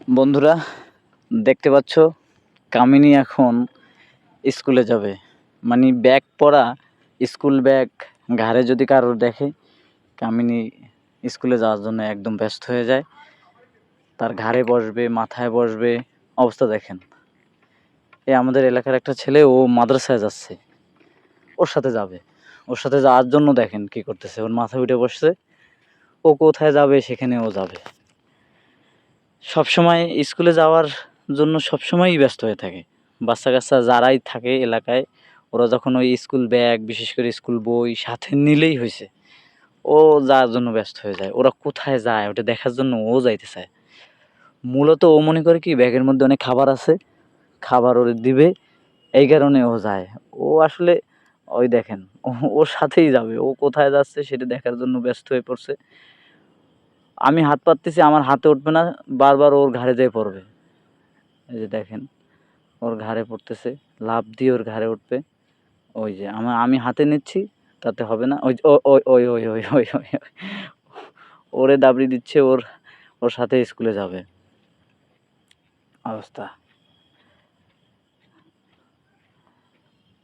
বন্ধুরা, দেখতে পাচ্ছ কামিনী এখন স্কুলে যাবে। মানে ব্যাগ পরা, স্কুল ব্যাগ ঘাড়ে যদি কারোর দেখে, কামিনী স্কুলে যাওয়ার জন্য একদম ব্যস্ত হয়ে যায়। তার ঘাড়ে বসবে, মাথায় বসবে, অবস্থা দেখেন। আমাদের এলাকার একটা ছেলে, ও মাদ্রাসায় যাচ্ছে, ওর সাথে যাবে। ওর সাথে যাওয়ার জন্য দেখেন কি করতেছে, ওর মাথায় উঠে বসছে। ও কোথায় যাবে সেখানে ও যাবে। সবসময় স্কুলে যাওয়ার জন্য সবসময়ই ব্যস্ত হয়ে থাকে। বাচ্চা কাচ্চা যারাই থাকে এলাকায়, ওরা যখন ওই স্কুল ব্যাগ, বিশেষ করে স্কুল বই সাথে নিলেই হয়েছে, ও যাওয়ার জন্য ব্যস্ত হয়ে যায়। ওরা কোথায় যায় ওটা দেখার জন্য ও যাইতে চায়। মূলত ও মনে করে কি ব্যাগের মধ্যে অনেক খাবার আছে, খাবার ওরে দিবে, এই কারণে ও যায়। ও আসলে ওই দেখেন, ওর সাথেই যাবে, ও কোথায় যাচ্ছে সেটা দেখার জন্য ব্যস্ত হয়ে পড়ছে। আমি হাত পাততেছি, আমার হাতে উঠবে না, বারবার ওর ঘাড়ে যেয়ে পড়বে। এই যে দেখেন, ওর ঘাড়ে পড়তেছে, লাফ দিয়ে ওর ঘাড়ে উঠবে। ওই যে আমি হাতে নিচ্ছি, তাতে হবে না। ওই যে ওই ওই ওই ওই ওই ওই ওই। ওরে দাবড়ি দিচ্ছে, ওর ওর সাথে স্কুলে যাবে অবস্থা।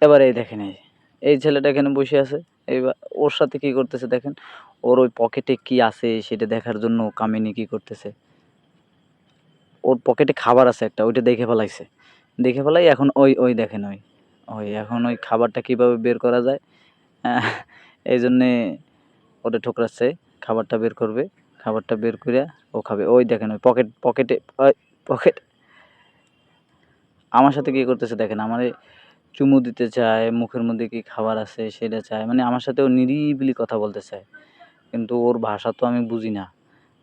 এবার এই দেখেন, এই ছেলেটা এখানে বসে আছে। এইবার ওর সাথে কি করতেছে দেখেন, ওর ওই পকেটে কি আছে সেটা দেখার জন্য কামিনী কি করতেছে, ওর পকেটে খাবার আছে একটা, ওইটা দেখে ফেলাইছে। দেখে ফেলাই এখন ওই ওই দেখেন, ওই ওই এখন ওই খাবারটা কিভাবে বের করা যায়, এই জন্যে ওটা ঠোকরাচ্ছে। খাবারটা বের করবে, খাবারটা বের করে ও খাবে। ওই দেখেন ওই পকেটে ওই পকেট। আমার সাথে কি করতেছে দেখেন, আমারে চুমু দিতে চায়, মুখের মধ্যে কি খাবার আছে সেটা চায়। মানে আমার সাথে ও নিরিবিলি কথা বলতে চায়, কিন্তু ওর ভাষা তো আমি বুঝি না।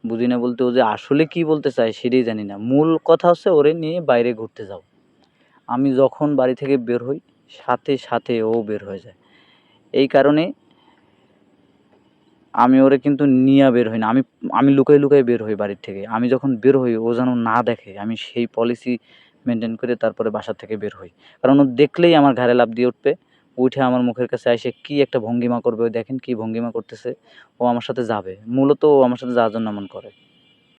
বুঝি না বলতে, ও যে আসলে কি বলতে চায় সেটাই জানি না। মূল কথা হচ্ছে ওরে নিয়ে বাইরে ঘুরতে যাও। আমি যখন বাড়ি থেকে বের হই, সাথে সাথে ও বের হয়ে যায়। এই কারণে আমি ওরে কিন্তু নিয়া বের হই না। আমি আমি লুকায়ে লুকায়ে বের হই বাড়ির থেকে। আমি যখন বের হই ও যেন না দেখে, আমি সেই পলিসি মেনটেন করে তারপরে বাসা থেকে বের হই। কারণ ও দেখলেই আমার ঘাড়ে লাফ দিয়ে উঠবে। উঠে আমার মুখের কাছে আইসে কি একটা ভঙ্গিমা করবে, ওই দেখেন কি ভঙ্গিমা করতেছে। ও আমার সাথে যাবে। মূলত ও আমার সাথে যাওয়ার জন্য এমন করে।